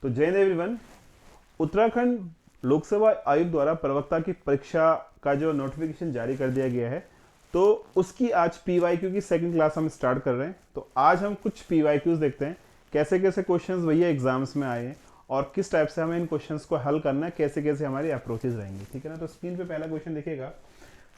तो जय हिंद एवरीवन। उत्तराखंड लोक सेवा आयोग द्वारा प्रवक्ता की परीक्षा का जो नोटिफिकेशन जारी कर दिया गया है, तो उसकी आज पीवाईक्यू की सेकंड क्लास हम स्टार्ट कर रहे हैं। तो आज हम कुछ पीवाईक्यूज देखते हैं, कैसे कैसे क्वेश्चंस भैया एग्जाम्स में आए हैं और किस टाइप से हमें इन क्वेश्चंस को हल करना है, कैसे कैसे हमारी अप्रोचेज रहेंगी। ठीक है ना। तो स्क्रीन पे पहला क्वेश्चन देखिएगा।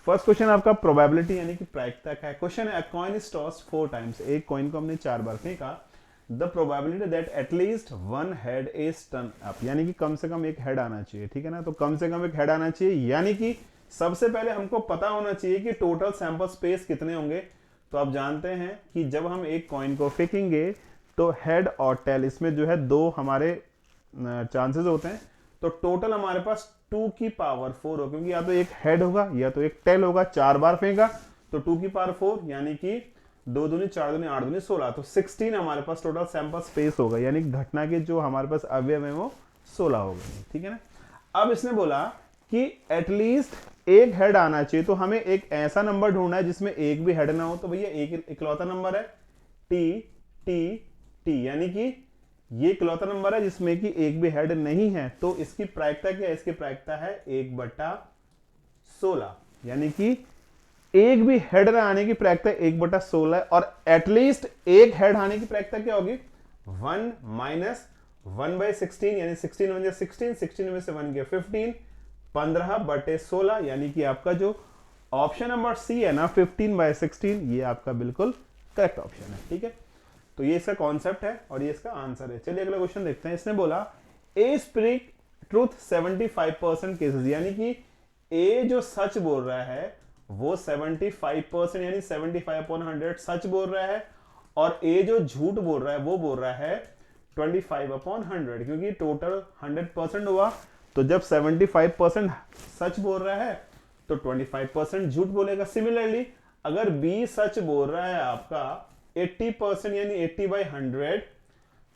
फर्स्ट क्वेश्चन आपका प्रोबेबिलिटी यानी कि प्रायिकता का है। क्वेश्चन है, अ कॉइन इज टॉस्ड 4 टाइम्स। एक कॉइन को हमने 4 बार फेंका। The probability that at least one head is turn up, यानी कि कम से कम एक हेड आना चाहिए। ठीक है ना। तो कम से कम एक हेड आना चाहिए, यानी कि सबसे पहले हमको पता होना चाहिए कि टोटल सैंपल स्पेस कितने होंगे। तो आप जानते हैं कि जब हम एक कॉइन को फेंकेंगे तो हेड और टेल इसमें जो है दो हमारे चांसेस होते हैं। तो टोटल हमारे पास 2 की पावर 4 हो, क्योंकि या तो एक हेड होगा या तो एक टेल होगा। 4 बार फेंका तो 2 की पावर 4 यानी कि 2 दूनी 4 दूनी 8 दूनी 16। तो 16 हमारे पास टोटल सैंपल स्पेस होगा, यानी घटना के जो हमारे पास अवयव है वो 16 हो गए। ठीक है ना। अब इसने बोला कि एटलीस्ट एक हेड आना चाहिए, तो हमें एक ऐसा नंबर ढूंढना है जिसमें एक भी हेड ना हो। तो भैया एक इकलौता नंबर है टी टी टी, यानी कि ये इकलौता नंबर है जिसमें कि एक भी हेड नहीं है। तो इसकी प्रायिकता क्या है? इसकी प्रायिकता है 1/16, यानी कि एक भी हेड न आने की प्रायिकता 1/16 है। और एटलीस्ट एक हेड आने की प्रायिकता क्या होगी? 1 माइनस 1/16, यानी 16 वन 16, 16 में से 1 गया 15, 15/16, यानी कि आपका जो ऑप्शन नंबर सी है ना 15/16, ये आपका बिल्कुल करेक्ट ऑप्शन है। ठीक है। तो ये इसका कॉन्सेप्ट है और ये इसका आंसर है। चलिए अगला क्वेश्चन देखते हैं। इसने बोला ए स्पीक ट्रूथ 75% केसेस, यानी कि ए जो सच बोल रहा है वो 75% यानी 75/100 सच बोल रहा है, और ए जो झूठ बोल रहा है वो बोल रहा है 25/100, क्योंकि टोटल 100% हुआ। तो जब 75% सच बोल रहा है तो 25% झूठ बोलेगा। सिमिलरली अगर बी सच बोल रहा है आपका 80% यानी 80/100,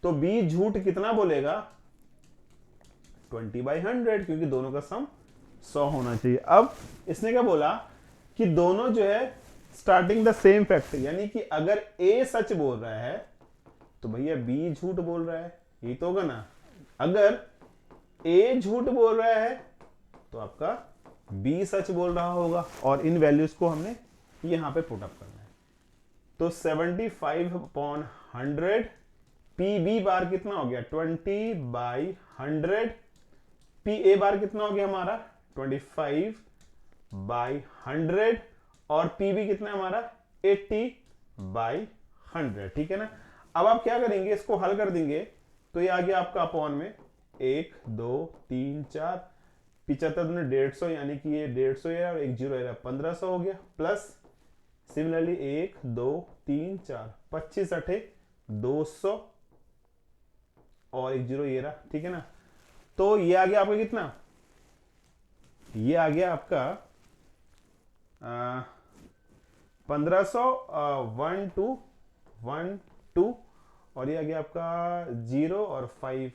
तो बी झूठ कितना बोलेगा? 20/100, क्योंकि दोनों का सम 100 होना चाहिए। अब इसने क्या बोला कि दोनों जो है स्टार्टिंग द सेम फैक्ट, यानी कि अगर ए सच बोल रहा है तो भैया बी झूठ बोल रहा है, ये तो होगा ना। अगर ए झूठ बोल रहा है तो आपका बी सच बोल रहा होगा, और इन वैल्यूज को हमने यहां पे पुट अप करना है। तो 75/100 पी बी बार कितना हो गया? 20/100। पी ए बार कितना हो गया हमारा? 25/100, और पी बी कितना हमारा? 80/100। ठीक है ना। अब आप क्या करेंगे, इसको हल कर देंगे तो ये आ गया आपका अपॉन में 1 2 3 4, 75 दूनी 150, यानी कि ये 150 और एक जीरो 1500 हो गया। प्लस सिमिलरली 1 2 3 4, 25 8 200 और एक जीरो ये रहा। ठीक है ना। तो ये आ गया आपका कितना? ये आ गया आपका 1500 1 2 1 2, और ये आ गया आपका 0 और 5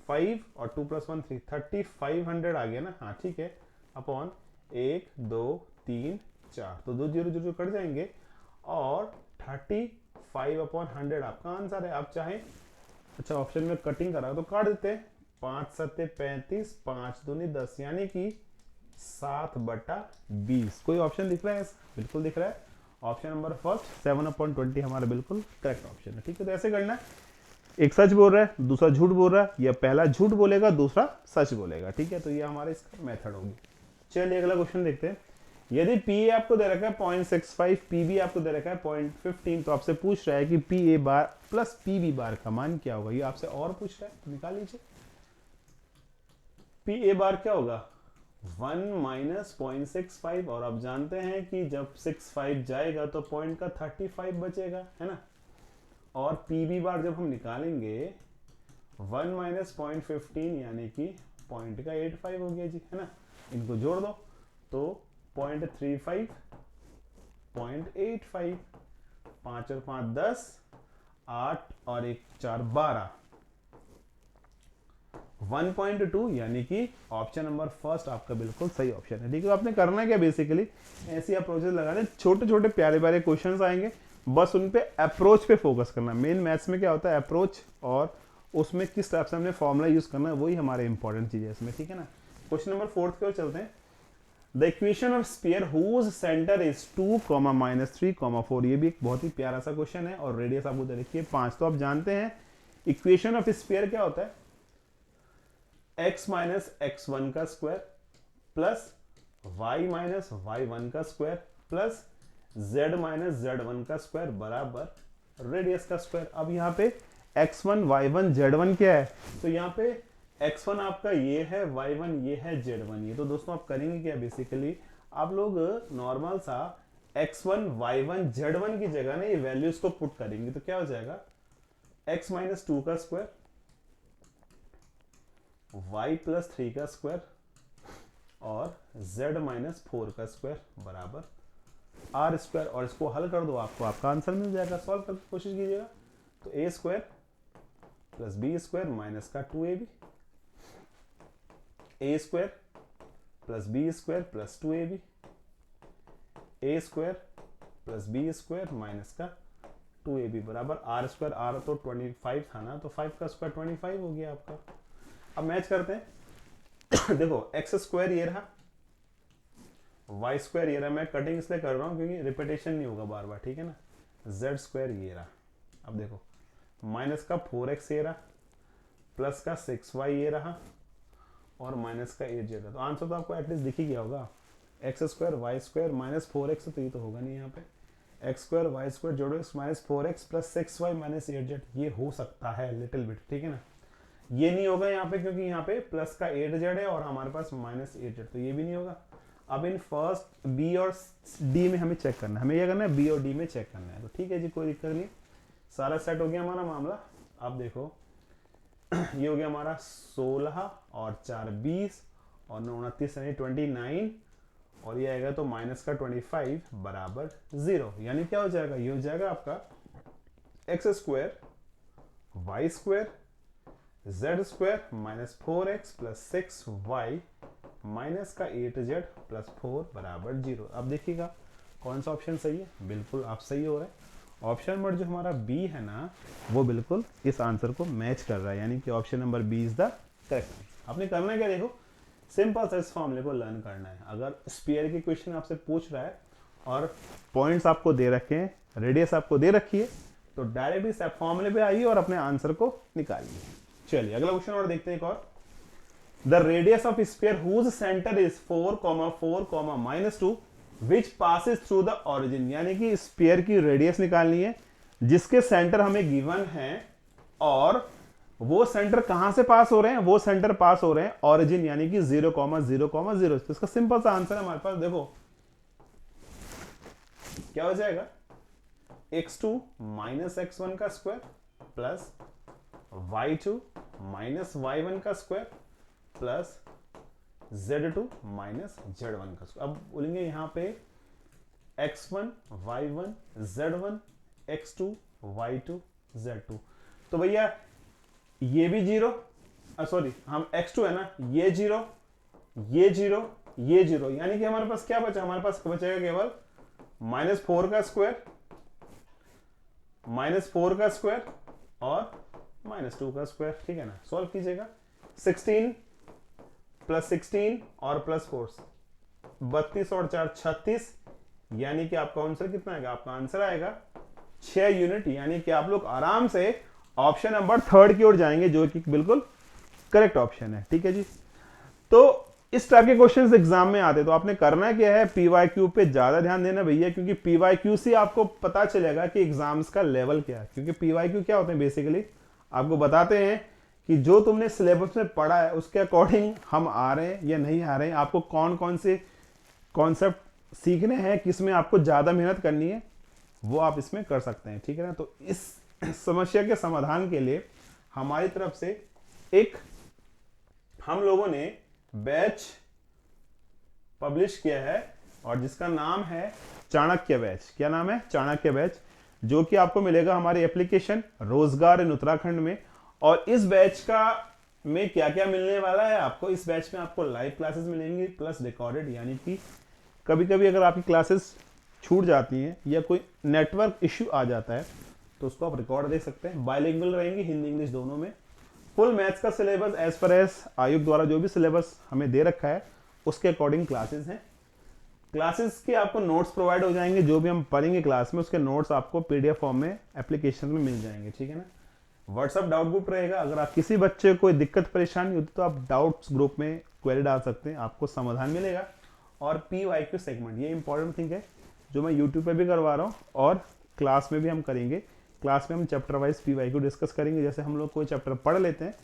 5 और 2 + 1 3, 3500 आ गया ना। हाँ ठीक है। अपॉन 1 2 3 4, तो 2 0 0 कट जाएंगे, और 35/100 आपका आंसर है। आप चाहें अच्छा ऑप्शन में कटिंग करा तो काट देते हैं। 5 7 35, 5 दूनी 10, यानी कि 7/20। कोई ऑप्शन दिख रहा है? बिल्कुल दिख रहा है। ऑप्शन नंबर फर्स्ट 7/20 हमारा बिल्कुल करेक्ट ऑप्शन है। ठीक है। तो ऐसे करना है, एक सच बोल रहा है दूसरा झूठ बोल रहा है, या पहला झूठ बोलेगा दूसरा सच बोलेगा। ठीक है। तो ये हमारा इसका मेथड होगी। चलिए अगला क्वेश्चन देखते हैं। यदि पी ए आपको दे रखा है 0.65, पी बी आपको दे रखा है 0.15, तो आपसे पूछ रहा है कि P A bar plus P B bar का मान क्या होगा। ये आपसे और पूछ रहा है, तो निकाल लीजिए। पी ए बार क्या होगा? 1 माइनस 0.65, और आप जानते हैं कि जब 65 जाएगा तो पॉइंट का 35 बचेगा, है ना। और पी बी बार जब हम निकालेंगे 1 माइनस 0.15, यानी कि पॉइंट का 85 हो गया जी, है ना। इनको जोड़ दो तो 0.35 0.85, 5 और 5 10, 8 और 1 4 12, 1.2, यानी कि ऑप्शन नंबर फर्स्ट आपका बिल्कुल सही ऑप्शन है। ठीक है। तो आपने करना क्या, बेसिकली ऐसी अप्रोचेस लगाने, छोटे छोटे प्यारे प्यारे क्वेश्चंस आएंगे, बस उन पे अप्रोच पे फोकस करना। मेन मैथ्स में क्या होता है? अप्रोच और उसमें किस टाइप से हमने फॉर्मूला यूज करना है, वही हमारे इंपॉर्टेंट चीज है इसमें, ठीक है ना। क्वेश्चन नंबर 4 की ओर चलते हैं। The equation of sphere whose centre is 2, -3, 4। ये भी एक बहुत ही प्यारा सा क्वेश्चन है और रेडियस आपको दे रखी है 5। तो आप जानते हैं इक्वेशन ऑफ स्फीयर क्या होता है, x माइनस x1 का square plus y minus y1 का square plus z minus z1 का स्क्वायर बराबर रेडियस का स्क्वायर। अब यहाँ पे x1 y1 z1 क्या है, तो यहाँ पे x1 आपका ये है, y1 ये है, z1 ये। तो दोस्तों आप करेंगे क्या, बेसिकली आप लोग नॉर्मल सा x1 y1 z1 की जगह ना ये वैल्यूज को पुट करेंगे, तो क्या हो जाएगा x माइनस 2 का स्क्वायर, y प्लस 3 का स्क्वायर और z माइनस 4 का स्क्वायर बराबर आर स्क्वायर। और इसको हल कर दो, आपको आपका आंसर मिल जाएगा। सॉल्व करके कोशिश कीजिएगा। तो A square plus B square minus का 2ab, A square plus B square plus 2ab, A square plus B square minus का 2ab बराबर आर स्क्वायर। आर तो 25 था ना, तो 5 का स्क्वायर 25 हो गया आपका। अब मैच करते हैं देखो एक्स स्क्वायर ये रहा, वाई स्क्वायर ये रहा। मैं कटिंग इसलिए कर रहा हूं क्योंकि रिपीटेशन नहीं होगा बार बार, ठीक है ना। जेड स्क्वायर ये रहा। अब देखो माइनस का 4x ये रहा, प्लस का 6y ये रहा और माइनस का 8z। तो आंसर तो आपको एटलीस्ट दिख ही गया होगा, x square y square minus 4x। तो ये तो होगा नहीं, यहाँ पे एक्स स्क्वायर वाई स्क्वायर जोड़ो minus 4x plus 6y minus 8z। ये हो सकता है लिटिल बिट, ठीक है ना। ये नहीं होगा यहाँ पे क्योंकि यहाँ पे प्लस का 8z है और हमारे पास माइनस 8z, तो ये भी नहीं होगा। अब इन फर्स्ट बी और डी में हमें चेक करना है, हमें ये करना है बी और डी में चेक करना है। तो ठीक है जी, कोई दिक्कत नहीं, सारा सेट हो गया हमारा मामला। अब देखो ये हो गया हमारा 16 और 4 20 और 9 29 यानी 29 और ये आएगा तो माइनस का 25 बराबर 0। यानी क्या हो जाएगा, ये हो जाएगा आपका x square y square z square minus 4x plus 6y minus का 8z प्लस 4 बराबर 0। अब देखिएगा कौन सा ऑप्शन सही है, बिल्कुल आप सही हो रहे हैं। ऑप्शन नंबर जो हमारा बी है ना, वो बिल्कुल इस आंसर को मैच कर रहा है, यानी कि option number B is the correct. आपने करना है क्या, देखो सिंपल सा इस फॉर्मूले को लर्न करना है। अगर स्फीयर की क्वेश्चन आपसे पूछ रहा है और पॉइंट्स आपको दे रखे हैं, रेडियस आपको दे रखी है, तो डायरेक्ट इस फॉर्मूले पे आइए और अपने आंसर को निकालिए। चलिए अगला क्वेश्चन और देखते हैं एक और। The radius of sphere whose centre is 4, 4, -2 which passes through the origin. यानी कि स्फीयर की रेडियस निकालनी है जिसके सेंटर हमें गिवन है और वो सेंटर कहां से पास हो रहे हैं, वो सेंटर पास हो रहे हैं ऑरिजिन यानी कि 0, 0, 0। तो इसका सिंपल सा आंसर है हमारे पास, देखो क्या हो जाएगा, x2 माइनस x1 का square plus y2 minus y1 का square plus z2 minus z1 का स्क्वायर। अब बोलेंगे यहां पे x1 y1 z1 x2 y2 z2। तो भैया ये भी 0, सॉरी हम x2 है ना, ये 0 ये 0 ये 0, यानी कि हमारे पास क्या बचा, हमारे पास बचेगा केवल -4 का स्क्वायर -4 का स्क्वायर और -2 का स्क्वायर, ठीक है ना। सॉल्व कीजिएगा, 16 प्लस 16 और प्लस 4 32 और 4 36, यानी कि आपका आंसर कितना आएगा, आपका आंसर आएगा 6 यूनिट। यानी कि आप लोग आराम से ऑप्शन नंबर 3 की ओर जाएंगे जो कि बिल्कुल करेक्ट ऑप्शन है, ठीक है जी। तो इस टाइप के क्वेश्चंस एग्जाम में आते, तो आपने करना क्या है, पीवाईक्यू पे ज्यादा ध्यान देना भैया, क्योंकि पीवाईक्यू से आपको पता चलेगा कि एग्जाम्स का लेवल क्या है। क्योंकि पीवाईक्यू क्या होते हैं, बेसिकली आपको बताते हैं कि जो तुमने सिलेबस में पढ़ा है उसके अकॉर्डिंग हम आ रहे हैं या नहीं आ रहे हैं, आपको कौन कौन से कॉन्सेप्ट सीखने हैं, किसमें आपको ज्यादा मेहनत करनी है, वो आप इसमें कर सकते हैं, ठीक है ना। तो इस समस्या के समाधान के लिए हमारी तरफ से एक हम लोगों ने बैच पब्लिश किया है और जिसका नाम है चाणक्य बैच। क्या नाम है, चाणक्य बैच, जो कि आपको मिलेगा हमारी एप्लीकेशन रोजगार इन उत्तराखंड में। और इस बैच का में क्या क्या मिलने वाला है आपको, इस बैच में आपको लाइव क्लासेस मिलेंगी प्लस रिकॉर्डेड, यानी कि कभी कभी अगर आपकी क्लासेस छूट जाती हैं या कोई नेटवर्क इश्यू आ जाता है तो उसको आप रिकॉर्ड देख सकते हैं। बायलिंगुअल रहेंगी, हिंदी इंग्लिश दोनों में। फुल मैथ्स का सिलेबस एज पर एज आयुक्त द्वारा जो भी सिलेबस हमें दे रखा है उसके अकॉर्डिंग क्लासेस हैं। क्लासेस के आपको नोट्स प्रोवाइड हो जाएंगे, जो भी हम पढ़ेंगे क्लास में उसके नोट्स आपको पीडीएफ फॉर्म में एप्लीकेशन में मिल जाएंगे, ठीक है ना। व्हाट्सअप डाउट ग्रुप रहेगा, अगर आप किसी बच्चे को कोई दिक्कत परेशानी होती तो आप डाउट्स ग्रुप में क्वेरी डाल सकते हैं, आपको समाधान मिलेगा। और PYQ सेगमेंट, ये इंपॉर्टेंट थिंग है जो मैं यूट्यूब पे भी करवा रहा हूँ और क्लास में भी हम करेंगे। क्लास में हम चैप्टर वाइज PYQ डिस्कस करेंगे। जैसे हम लोग कोई चैप्टर पढ़ लेते हैं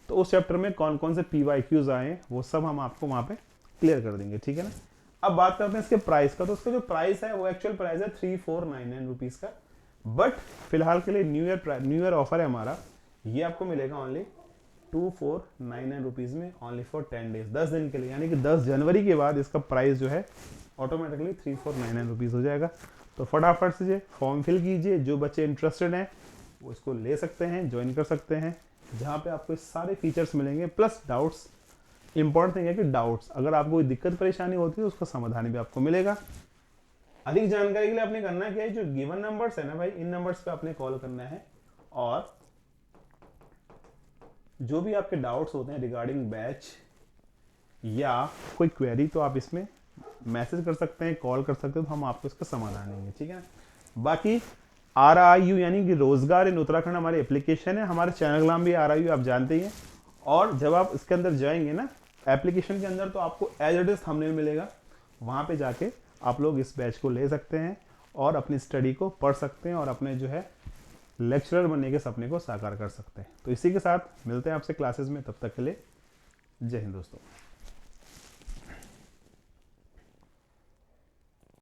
तो उस चैप्टर में कौन कौन से PYQs आए वो सब हम आपको वहाँ पे क्लियर कर देंगे, ठीक है ना। अब बात करते हैं इसके प्राइस का। तो उसका जो प्राइस है वो एक्चुअल प्राइस है 3499 रुपीज़ का, बट फिलहाल के लिए न्यू ईयर ऑफर है हमारा, ये आपको मिलेगा ओनली 2499 रुपीज़ में, ओनली फॉर 10 डेज, 10 दिन के लिए। यानी कि 10 जनवरी के बाद इसका प्राइस जो है ऑटोमेटिकली 3499 रुपीज़ हो जाएगा। तो फटाफट से फॉर्म फिल कीजिए, जो बच्चे इंटरेस्टेड हैं वो इसको ले सकते हैं, ज्वाइन कर सकते हैं, जहाँ पे आपको सारे फीचर्स मिलेंगे प्लस डाउट्स। इंपॉर्टेंट थिंग है कि डाउट्स, अगर आपको कोई दिक्कत परेशानी होती है उसका समाधान भी आपको मिलेगा। अधिक जानकारी के लिए आपने करना क्या है, जो गिवन नंबर्स है ना भाई, इन नंबर्स पे आपने कॉल करना है और जो भी आपके डाउट्स होते हैं रिगार्डिंग बैच या कोई क्वेरी तो आप इसमें मैसेज कर सकते हैं, कॉल कर सकते हैं, तो हम आपको इसका समाधान देंगे, ठीक है ना। बाकी RIU यानी कि रोजगार इन उत्तराखंड हमारी एप्लीकेशन है, हमारे चैनल का नाम भी RIU आप जानते ही हैं। और जब आप इसके अंदर जाएंगे ना एप्लीकेशन के अंदर, तो आपको एज इट इज थंबनेल मिलेगा, वहाँ पे जाके आप लोग इस बैच को ले सकते हैं और अपनी स्टडी को पढ़ सकते हैं और अपने जो है लेक्चरर बनने के सपने को साकार कर सकते हैं। तो इसी के साथ मिलते हैं आपसे क्लासेस में, तब तक के लिए जय हिंद दोस्तों।